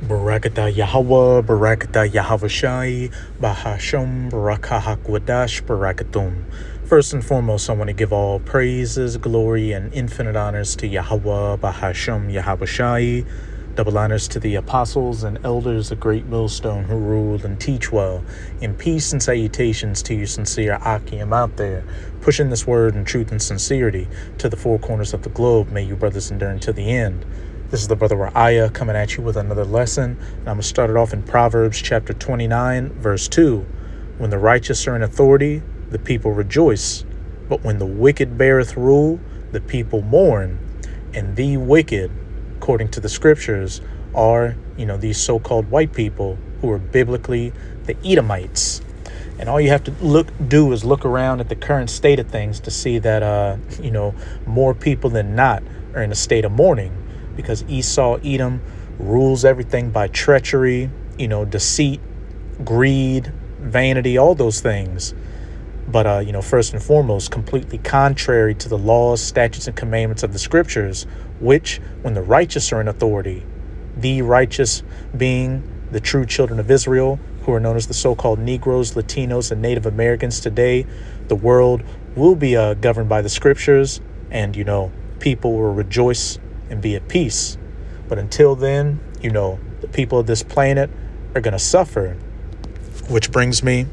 Barakatah Yahweh, Barakatah Yahweh Bahasham, Barakahak Barakatum. First and foremost, I want to give all praises, glory, and infinite honors to Yahweh, Bahasham, Yahweh. Double honors to the apostles and elders of Great Millstone who rule and teach well. In peace and salutations to you sincere Akim out there, pushing this word in truth and sincerity to the four corners of the globe. May you brothers endure until the end. This is the brother Ra'aya coming at you with another lesson. And I'm going to start it off in Proverbs chapter 29, verse 2. When the righteous are in authority, the people rejoice. But when the wicked beareth rule, the people mourn. And the wicked, according to the scriptures, are, these so-called white people who are biblically the Edomites. And all you have to do is look around at the current state of things to see that, more people than not are in a state of mourning. Because Esau, Edom, rules everything by treachery, deceit, greed, vanity, all those things. But, first and foremost, completely contrary to the laws, statutes, and commandments of the scriptures, which, when the righteous are in authority, the righteous being the true children of Israel, who are known as the so-called Negroes, Latinos, and Native Americans today, the world will be governed by the scriptures, and, people will rejoice and be at peace. But until then, the people of this planet are going to suffer. Which brings me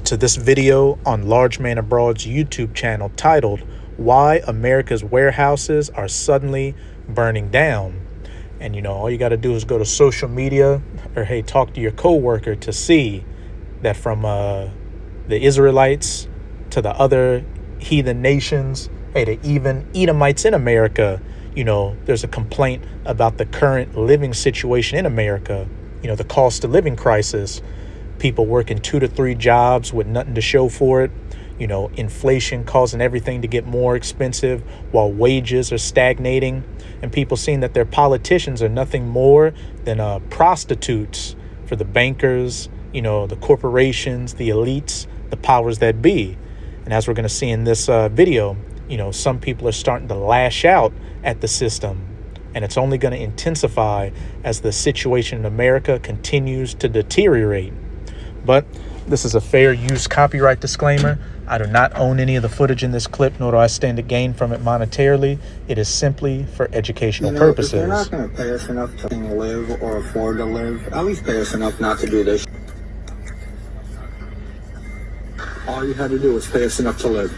to this video on Large Man Abroad's YouTube channel titled, Why America's Warehouses Are Suddenly Burning Down. And, all you got to do is go to social media or, hey, talk to your coworker to see that from the Israelites to the other heathen nations, hey, to even Edomites in America, there's a complaint about the current living situation in America, the cost of living crisis, people working 2 to 3 jobs with nothing to show for it, inflation causing everything to get more expensive while wages are stagnating, and people seeing that their politicians are nothing more than prostitutes for the bankers, the corporations, the elites, the powers that be. And as we're going to see in this video, some people are starting to lash out at the system, and it's only going to intensify as the situation in America continues to deteriorate. But this is a fair use copyright disclaimer. I do not own any of the footage in this clip, nor do I stand to gain from it monetarily. It is simply for educational purposes. If you're not going to pay us enough to live or afford to live, at least pay us enough not to do this. All you had to do was pay us enough to live.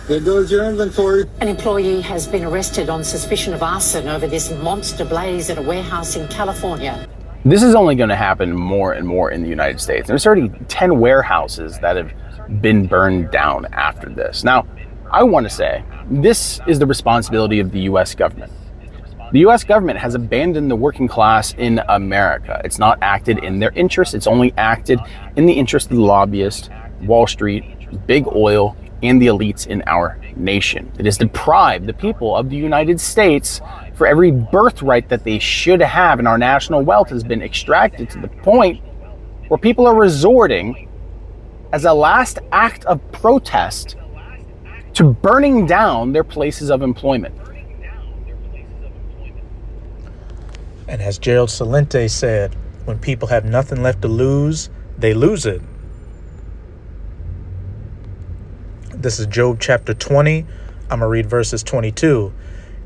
There goes your inventory. An employee has been arrested on suspicion of arson over this monster blaze at a warehouse in California. This is only going to happen more and more in the United States. There's already 10 warehouses that have been burned down after this. Now, I want to say this is the responsibility of the U.S. government. The U.S. government has abandoned the working class in America. It's not acted in their interest. It's only acted in the interest of the lobbyists, Wall Street, big oil, and the elites in our nation. It has deprived the people of the United States for every birthright that they should have, and our national wealth has been extracted to the point where people are resorting as a last act of protest to burning down their places of employment. And as Gerald Celente said, when people have nothing left to lose, they lose it. This is Job chapter 20. I'm going to read verses 22.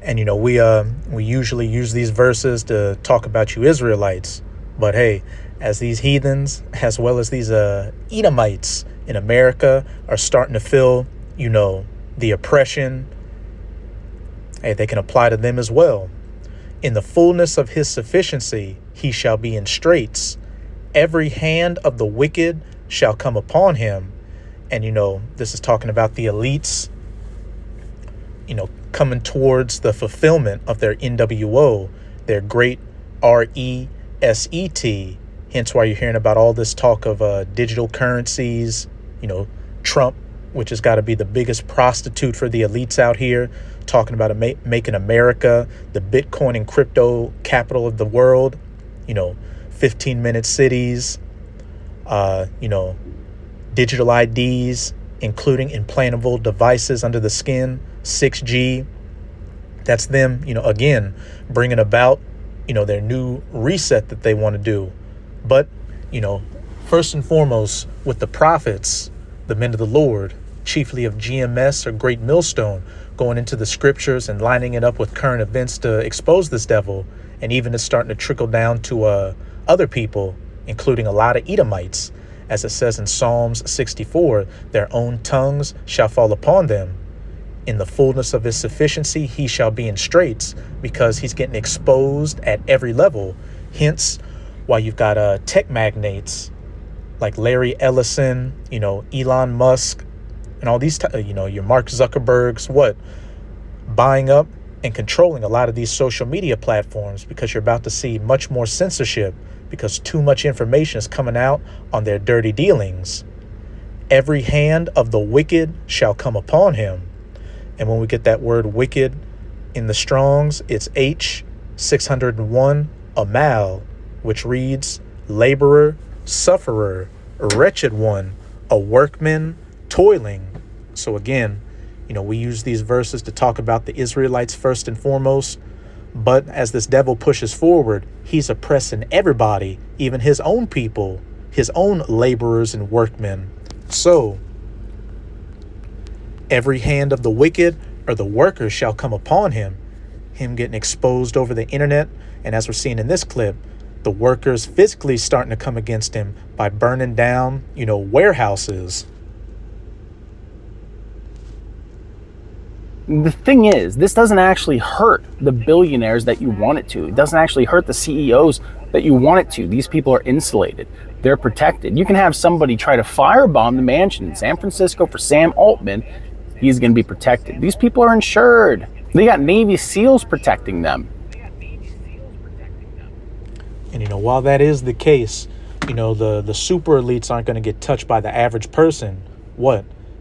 And, we usually use these verses to talk about you Israelites. But, hey, as these heathens, as well as these Edomites in America are starting to feel, the oppression, hey, they can apply to them as well. In the fullness of his sufficiency, he shall be in straits. Every hand of the wicked shall come upon him. And, this is talking about the elites, coming towards the fulfillment of their NWO, their great RESET. Hence why you're hearing about all this talk of digital currencies, Trump, which has got to be the biggest prostitute for the elites out here, talking about making America the Bitcoin and crypto capital of the world, 15-minute cities, digital IDs, including implantable devices under the skin, 6G, That's them, again, bringing about, their new reset that they want to do. But, first and foremost, with the prophets, the men of the Lord, chiefly of GMS or Great Millstone, going into the scriptures and lining it up with current events to expose this devil. And even it's starting to trickle down to other people, including a lot of Edomites. As it says in Psalms 64, their own tongues shall fall upon them. In the fullness of his sufficiency, he shall be in straits, because he's getting exposed at every level. Hence, why you've got tech magnates like Larry Ellison, Elon Musk, and all these, your Mark Zuckerbergs, buying up and controlling a lot of these social media platforms, because you're about to see much more censorship, because too much information is coming out on their dirty dealings. Every hand of the wicked shall come upon him. And when we get that word wicked in the Strongs, it's H601 Amal, which reads laborer, sufferer, a wretched one, a workman, toiling. So again, we use these verses to talk about the Israelites first and foremost. But as this devil pushes forward, he's oppressing everybody, even his own people, his own laborers and workmen. So every hand of the wicked or the workers shall come upon him. Him getting exposed over the internet. And as we're seeing in this clip, the workers physically starting to come against him by burning down, warehouses. The thing is, this doesn't actually hurt the billionaires that you want it to. It doesn't actually hurt the CEOs that you want it to. These people are insulated. They're protected. You can have somebody try to firebomb the mansion in San Francisco for Sam Altman. He's going to be protected. These people are insured. They got Navy SEALs protecting them. And, while that is the case, the super elites aren't going to get touched by the average person.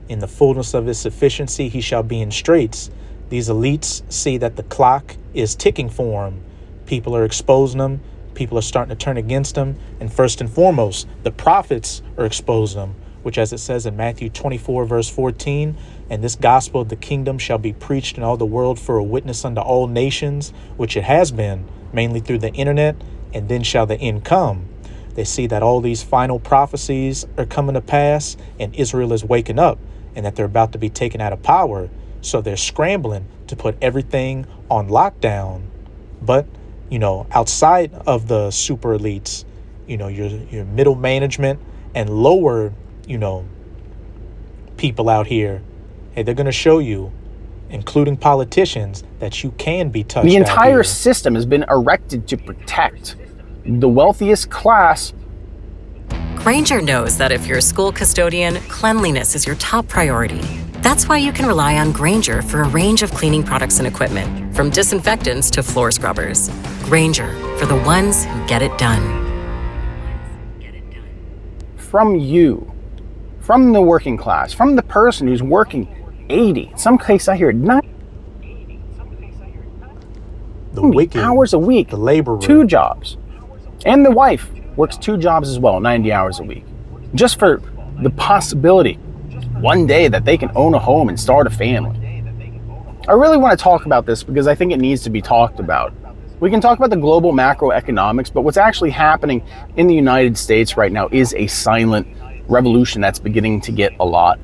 In the fullness of his sufficiency, he shall be in straits. These elites see that the clock is ticking for him. People are exposing them. People are starting to turn against him. And first and foremost, the prophets are exposing them, which, as it says in Matthew 24, verse 14, and this gospel of the kingdom shall be preached in all the world for a witness unto all nations, which it has been, mainly through the internet, and then shall the end come. They see that all these final prophecies are coming to pass, and Israel is waking up, and that they're about to be taken out of power. So they're scrambling to put everything on lockdown. But, outside of the super elites, your middle management and lower, people out here, hey, they're going to show you, including politicians, that you can be touched. The entire system has been erected to protect the wealthiest class. Grainger knows that if you're a school custodian, cleanliness is your top priority. That's why you can rely on Grainger for a range of cleaning products and equipment, from disinfectants to floor scrubbers. Grainger, for the ones who get it done. From you, from the working class, from the person who's working 80, some case I hear 90 hours a week, the laborer, 2 jobs. And the wife works 2 jobs as well, 90 hours a week. Just for the possibility one day that they can own a home and start a family. I really want to talk about this because I think it needs to be talked about. We can talk about the global macroeconomics, but what's actually happening in the United States right now is a silent revolution that's beginning to get a lot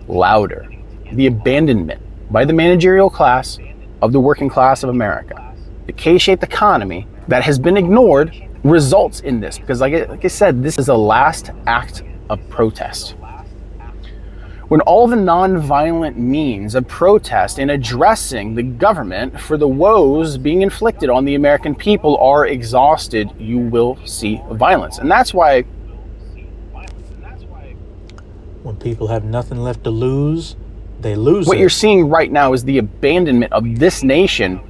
louder. The abandonment by the managerial class of the working class of America, the K-shaped economy that has been ignored, results in this. Because like I said, this is a last act of protest. When all the non-violent means of protest in addressing the government for the woes being inflicted on the American people are exhausted, you will see violence. And that's why when people have nothing left to lose, they lose what it. You're seeing right now is the abandonment of this nation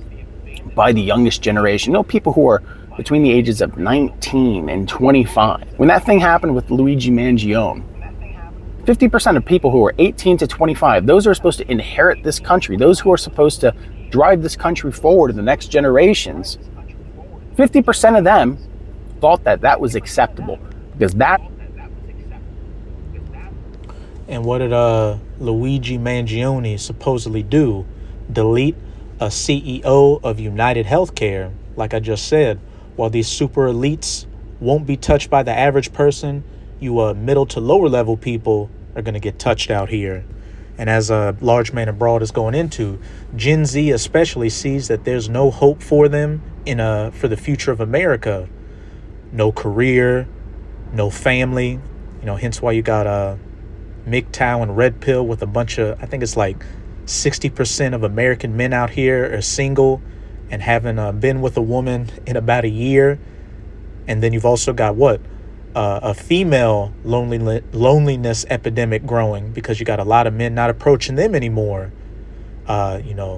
by the youngest generation. People who are between the ages of 19 and 25. When that thing happened with Luigi Mangione, 50% of people who are 18 to 25, those who are supposed to inherit this country, those who are supposed to drive this country forward in the next generations, 50% of them thought that that was acceptable. Because that... And what did Luigi Mangione supposedly do? Delete a CEO of United Healthcare, like I just said, while these super elites won't be touched by the average person, you middle to lower level people are going to get touched out here. And as Large Man Abroad is going into, Gen Z especially sees that there's no hope for them for the future of America. No career, no family, hence why you got MGTOW and Red Pill with a bunch of, I think it's like 60% of American men out here are single and haven't been with a woman in about a year. And then you've also got a female loneliness epidemic growing because you got a lot of men not approaching them anymore. The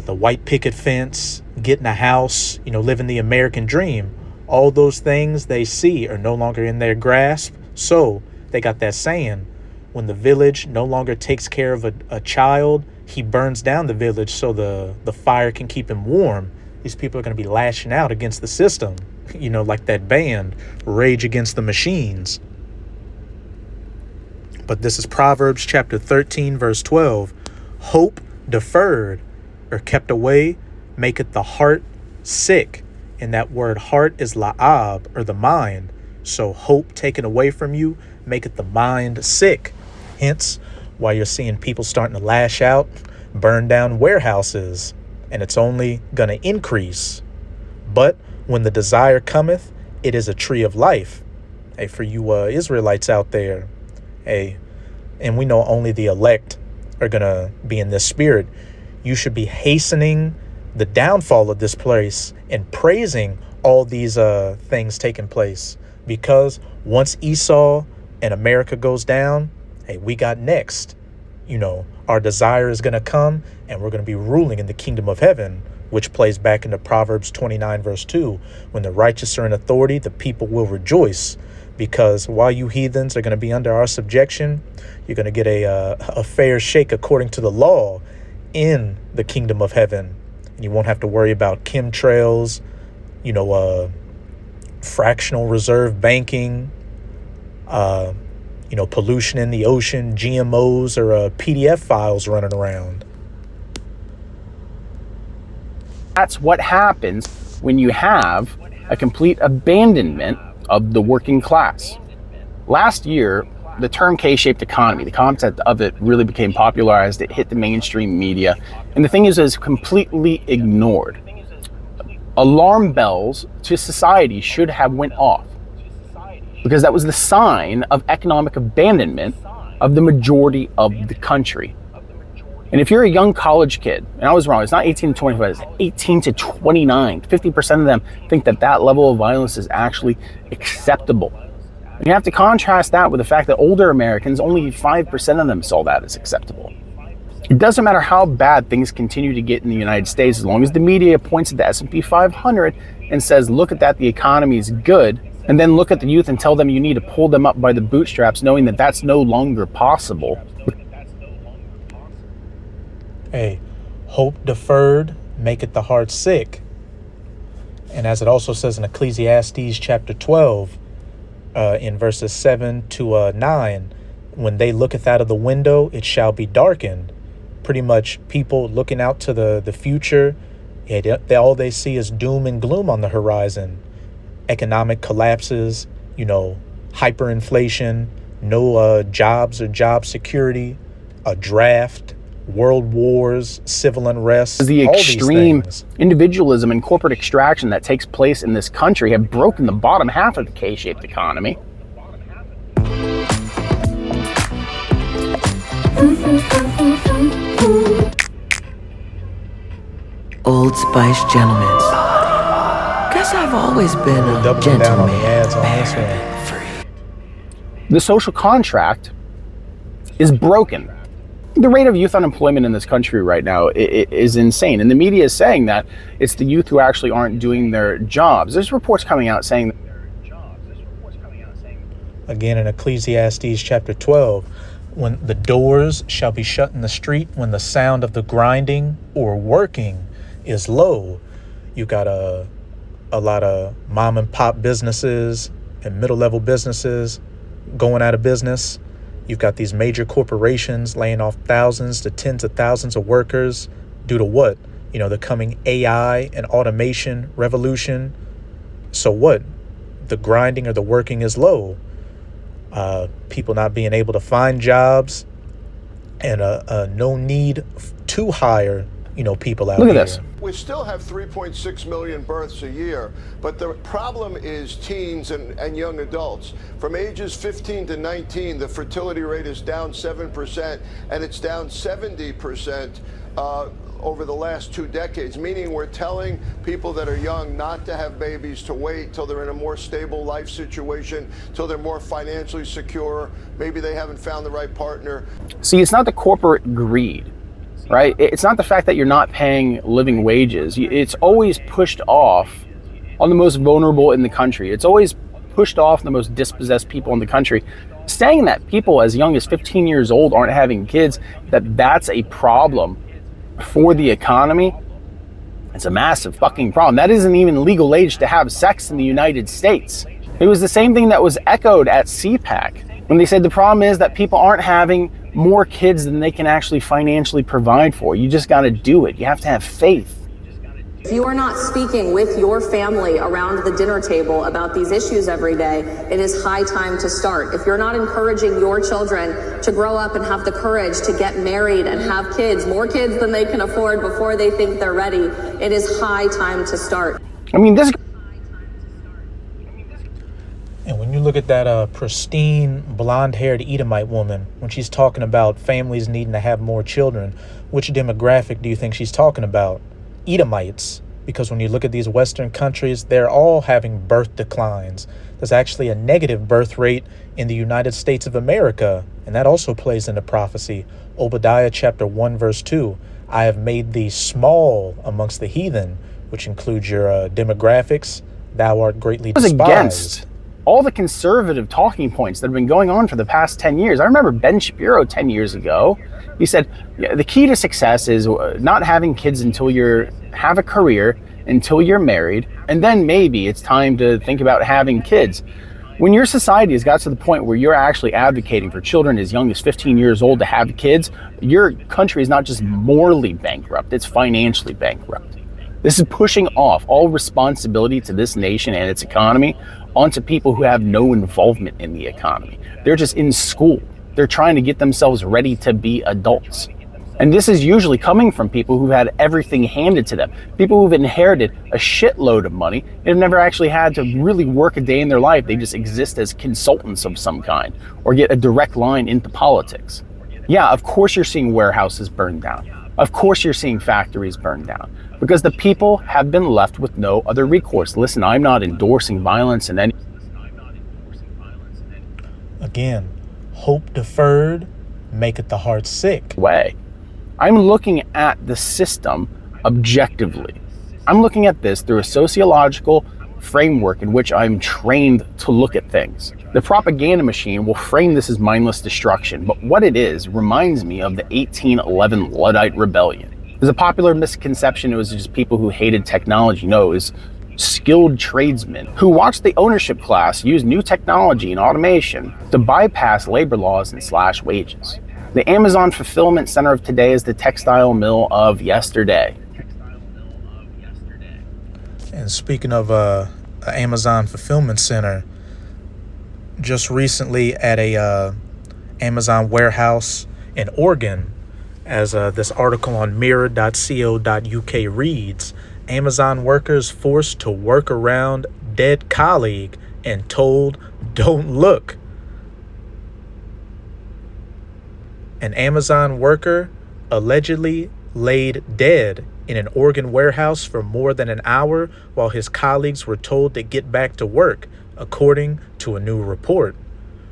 white picket fence, getting a house, living the American dream. All those things they see are no longer in their grasp. So they got that saying, when the village no longer takes care of a child, he burns down the village so the fire can keep him warm. These people are going to be lashing out against the system, like that band, Rage Against the Machines. But this is Proverbs chapter 13, verse 12. Hope deferred or kept away maketh the heart sick. And that word heart is la'ab, or the mind. So hope taken away from you maketh the mind sick. Hence why you're seeing people starting to lash out, burn down warehouses, and it's only going to increase. But when the desire cometh, it is a tree of life. Hey, for you Israelites out there, hey, and we know only the elect are going to be in this spirit, you should be hastening the downfall of this place and praising all these things taking place. Because once Esau and America goes down, hey, we got next. Our desire is going to come and we're going to be ruling in the kingdom of heaven, which plays back into Proverbs 29, verse 2. When the righteous are in authority, the people will rejoice. Because while you heathens are going to be under our subjection, you're going to get a fair shake according to the law in the kingdom of heaven. And you won't have to worry about chemtrails, fractional reserve banking, pollution in the ocean, GMOs, or PDF files running around. That's what happens when you have a complete abandonment of the working class. Last year, the term K-shaped economy, the concept of it really became popularized. It hit the mainstream media. And the thing is, it's completely ignored. Alarm bells to society should have went off, because that was the sign of economic abandonment of the majority of the country. And if you're a young college kid, and I was wrong, it's not 18 to 25, it's 18 to 29. 50% of them think that level of violence is actually acceptable. And you have to contrast that with the fact that older Americans, only 5% of them saw that as acceptable. It doesn't matter how bad things continue to get in the United States, as long as the media points at the S&P 500 and says, look at that, the economy is good, and then look at the youth and tell them you need to pull them up by the bootstraps, knowing that that's no longer possible. Hey, hope deferred maketh the heart sick. And as it also says in Ecclesiastes chapter 12, in verses 7 to 9, when they looketh out of the window, it shall be darkened. Pretty much people looking out to the future, all they see is doom and gloom on the horizon. Economic collapses, hyperinflation, no jobs or job security, a draft, world wars, civil unrest. The extreme individualism and corporate extraction that takes place in this country have broken the bottom half of the K-shaped economy. Old Spice gentlemen. Guess I've always been a Doubling down on the gentleman. ads on this one. The social contract is broken. The rate of youth unemployment in this country right now is insane. And the media is saying that it's the youth who actually aren't doing their jobs. There's reports coming out saying that. Again, in Ecclesiastes chapter 12, when the doors shall be shut in the street, when the sound of the grinding or working is low. You got a lot of mom and pop businesses and middle level businesses going out of business. You've got these major corporations laying off thousands to tens of thousands of workers. due to what? The coming AI and automation revolution. So what? The grinding or the working is low. People not being able to find jobs, and no need to hire, people out Look at here. this. We still have 3.6 million births a year, but the problem is teens and young adults. From ages 15 to 19, the fertility rate is down 7%, and it's down 70% over the last 2 decades, meaning we're telling people that are young not to have babies, to wait till they're in a more stable life situation, till they're more financially secure, maybe they haven't found the right partner. See, it's not the corporate greed, right? It's not the fact that you're not paying living wages. It's always pushed off on the most vulnerable in the country. It's always pushed off the most dispossessed people in the country. Saying that people as young as 15 years old aren't having kids, that's a problem for the economy, it's a massive fucking problem. That isn't even legal age to have sex in the United States. It was the same thing that was echoed at CPAC when they said the problem is that people aren't having more kids than they can actually financially provide for. You just got to do it. You have to have faith. If you are not speaking with your family around the dinner table about these issues every day, it is high time to start. If you're not encouraging your children to grow up and have the courage to get married and have kids, more kids than they can afford before they think they're ready, it is high time to start. I mean, this. And when you look at that pristine, blonde-haired Edomite woman, when she's talking about families needing to have more children, which demographic do you think she's talking about? Edomites. Because when you look at these Western countries, they're all having birth declines. There's actually a negative birth rate in the United States of America, and that also plays into prophecy. Obadiah chapter 1, verse 2. I have made thee small amongst the heathen, which includes your demographics. Thou art greatly despised. Against all the conservative talking points that have been going on for the past 10 years. I remember Ben Shapiro 10 years ago. He said, the key to success is not having kids until you have a career, until you're married, and then maybe it's time to think about having kids. When your society has got to the point where you're actually advocating for children as young as 15 years old to have kids, your country is not just morally bankrupt, it's financially bankrupt. This is pushing off all responsibility to this nation and its economy onto people who have no involvement in the economy. They're just in school. They're trying to get themselves ready to be adults. And this is usually coming from people who've had everything handed to them. People who've inherited a shitload of money and have never actually had to really work a day in their life. They just exist as consultants of some kind or get a direct line into politics. Yeah, of course you're seeing warehouses burned down. Of course you're seeing factories burned down because the people have been left with no other recourse. Listen, I'm not endorsing violence in any Again, hope deferred maketh the heart sick. way. I'm looking at the system objectively. I'm looking at this through a sociological framework in which I'm trained to look at things. The propaganda machine will frame this as mindless destruction, but what it is reminds me of the 1811 Luddite Rebellion. There's a popular misconception it was just people who hated technology. No, it was skilled tradesmen who watched the ownership class use new technology and automation to bypass labor laws and slash wages. The Amazon fulfillment center of today is the textile mill of yesterday. And speaking of Amazon fulfillment center, just recently at a Amazon warehouse in Oregon, as this article on mirror.co.uk reads, Amazon workers forced to work around dead colleague and told, don't look. An Amazon worker allegedly laid dead in an Oregon warehouse for more than an hour while his colleagues were told to get back to work, according to a new report.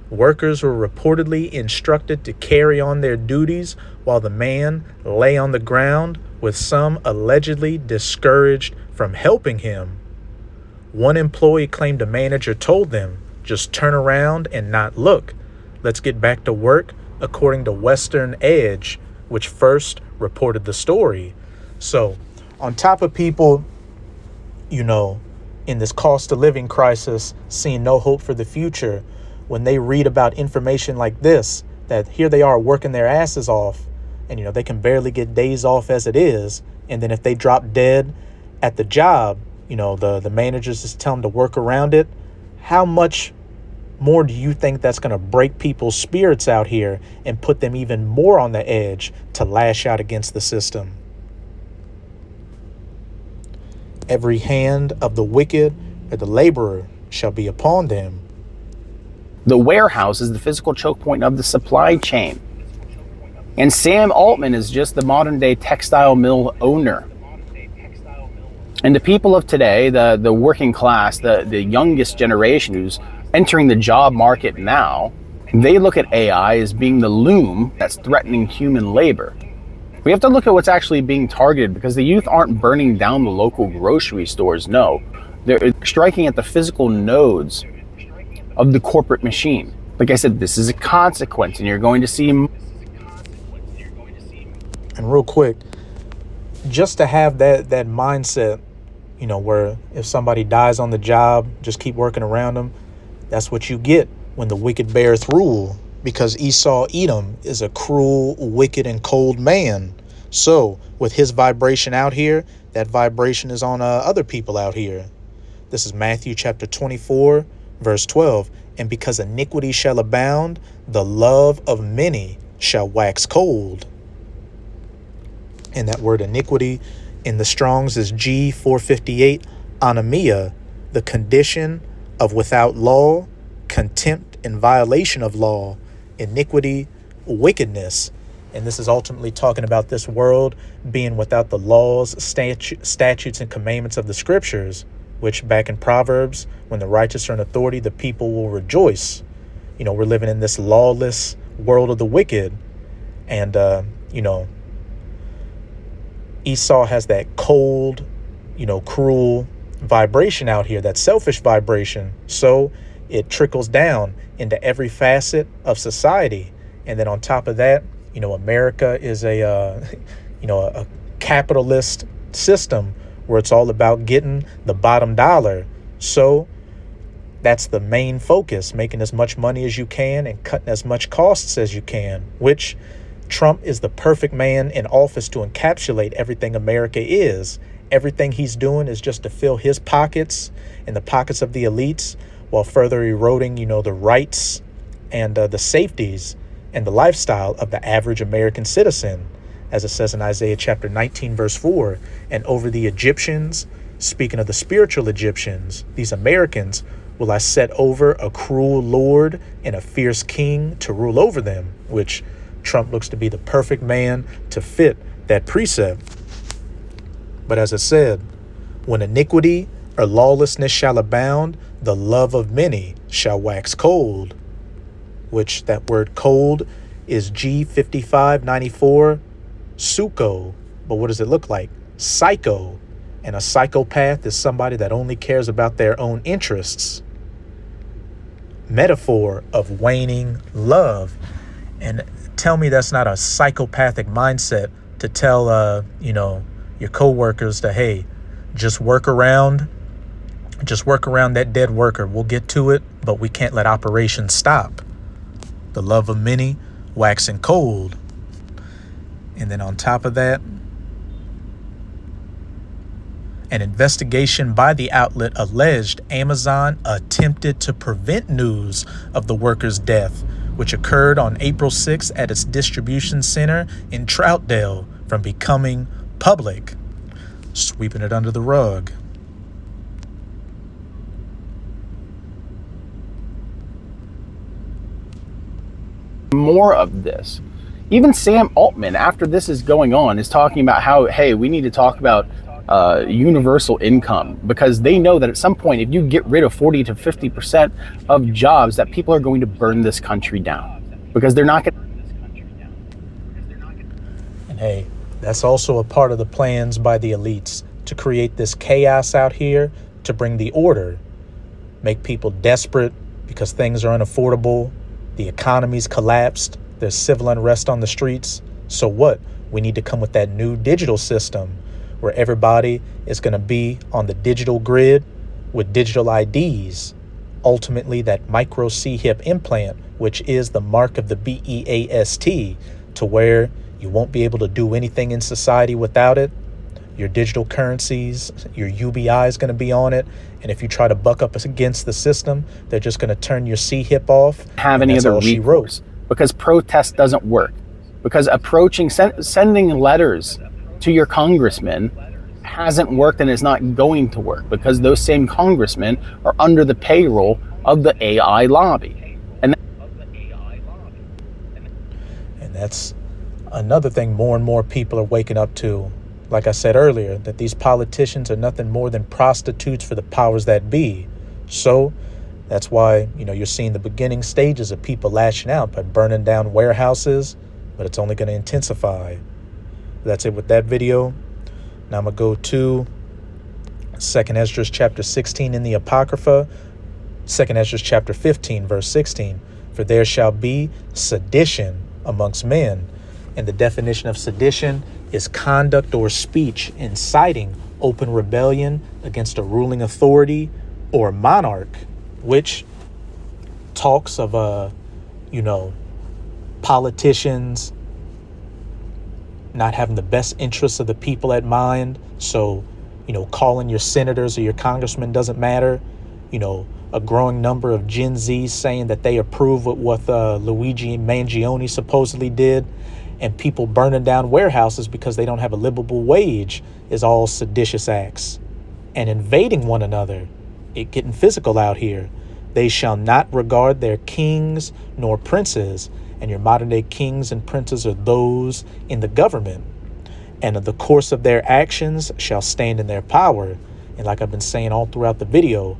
Workers were reportedly instructed to carry on their duties while the man lay on the ground, with some allegedly discouraged from helping him. One employee claimed a manager told them, just turn around and not look. Let's get back to work, according to Western Edge, which first reported the story. So, on top of people, in this cost of living crisis, seeing no hope for the future, when they read about information like this, that here they are working their asses off, and, they can barely get days off as it is. And then if they drop dead at the job, the managers just tell them to work around it. How much more do you think that's going to break people's spirits out here and put them even more on the edge to lash out against the system? Every hand of the wicked or the laborer shall be upon them. The warehouse is the physical choke point of the supply chain. And Sam Altman is just the modern day textile mill owner. And the people of today, the working class, the youngest generation who's entering the job market now, they look at AI as being the loom that's threatening human labor. We have to look at what's actually being targeted, because the youth aren't burning down the local grocery stores. No, they're striking at the physical nodes of the corporate machine. Like I said, this is a consequence, and you're going to see. And real quick, just to have that mindset, where if somebody dies on the job, just keep working around them. That's what you get when the wicked beareth rule, because Esau Edom is a cruel, wicked, and cold man. So with his vibration out here, that vibration is on other people out here. This is Matthew chapter 24, verse 12. And because iniquity shall abound, the love of many shall wax cold. And that word iniquity in the Strong's is G458, anomia, the condition of without law, contempt and violation of law, iniquity, wickedness. And this is ultimately talking about this world being without the laws, statutes, and commandments of the scriptures, which back in Proverbs, when the righteous are in authority, the people will rejoice. We're living in this lawless world of the wicked. And, Esau has that cold, cruel vibration out here, that selfish vibration. So it trickles down into every facet of society. And then on top of that, America is a capitalist system where it's all about getting the bottom dollar. So that's the main focus, making as much money as you can and cutting as much costs as you can, which Trump is the perfect man in office to encapsulate everything America is. Everything he's doing is just to fill his pockets and the pockets of the elites, while further eroding, the rights and the safeties and the lifestyle of the average American citizen. As it says in Isaiah chapter 19, verse 4, and over the Egyptians, speaking of the spiritual Egyptians, these Americans will I set over a cruel lord and a fierce king to rule over them, which Trump looks to be the perfect man to fit that precept. But as it said, when iniquity or lawlessness shall abound, the love of many shall wax cold, which that word cold is G5594, suko. But what does it look like? Psycho. And a psychopath is somebody that only cares about their own interests. Metaphor of waning love. And tell me that's not a psychopathic mindset to tell, your coworkers to, hey, just work around that dead worker. We'll get to it, but we can't let operations stop. The love of many waxing cold. And then on top of that, an investigation by the outlet alleged Amazon attempted to prevent news of the worker's death, which occurred on April 6th at its distribution center in Troutdale, from becoming public, sweeping it under the rug. More of this. Even Sam Altman, after this is going on, is talking about how, hey, we need to talk about universal income, because they know that at some point, if you get rid of 40 to 50% of jobs, that people are going to burn this country down, because they're not going to. And hey, that's also a part of the plans by the elites to create this chaos out here, to bring the order, make people desperate because things are unaffordable, the economy's collapsed, there's civil unrest on the streets. So what? We need to come with that new digital system where everybody is going to be on the digital grid with digital IDs. Ultimately, that micro C-hip implant, which is the mark of the BEAST, to where You won't be able to do anything in society without it. Your digital currencies, your UBI is going to be on it. And if you try to buck up against the system, they're just going to turn your CHIP off. Have any other recourse, because protest doesn't work. Because sending letters to your congressman hasn't worked and is not going to work, because those same congressmen are under the payroll of the AI lobby. And that's another thing more and more people are waking up to. Like I said earlier, that these politicians are nothing more than prostitutes for the powers that be. So that's why, you're seeing the beginning stages of people lashing out by burning down warehouses, but it's only going to intensify. That's it with that video. Now I'm going to go to 2 Esdras chapter 16 in the Apocrypha, 2 Esdras chapter 15, verse 16. For there shall be sedition amongst men. And the definition of sedition is conduct or speech inciting open rebellion against a ruling authority or monarch, which talks of, politicians not having the best interests of the people at mind. So, calling your senators or your congressmen doesn't matter. A growing number of Gen Zs saying that they approve of what Luigi Mangione supposedly did, and people burning down warehouses because they don't have a livable wage is all seditious acts. And invading one another, it getting physical out here. They shall not regard their kings nor princes, and your modern day kings and princes are those in the government. And of the course of their actions shall stand in their power. And like I've been saying all throughout the video,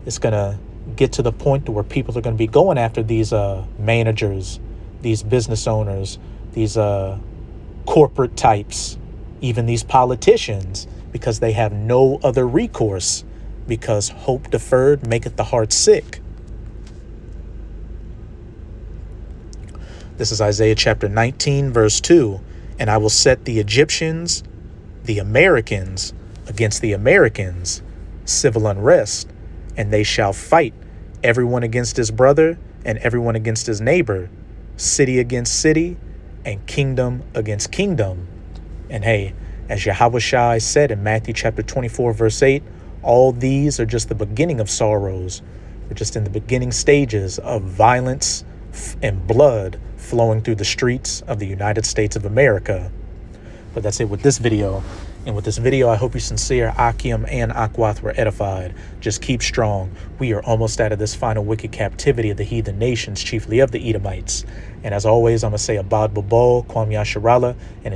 it's going to get to the point to where people are going to be going after these managers, these business owners, these corporate types, even these politicians, because they have no other recourse, because hope deferred maketh the heart sick. This is Isaiah chapter 19, verse 2. And I will set the Egyptians, the Americans, against the Americans, civil unrest, and they shall fight, everyone against his brother and everyone against his neighbor, city against city, and kingdom against kingdom. And hey, as Yahushua said in Matthew chapter 24, verse 8, all these are just the beginning of sorrows. We're just in the beginning stages of violence and blood flowing through the streets of the United States of America. But that's it with this video. And with this video, I hope you sincere Akim and Akwath were edified. Just keep strong. We are almost out of this final wicked captivity of the heathen nations, chiefly of the Edomites. And as always, I'm going to say Abad Babal, Kwam Yasharala, and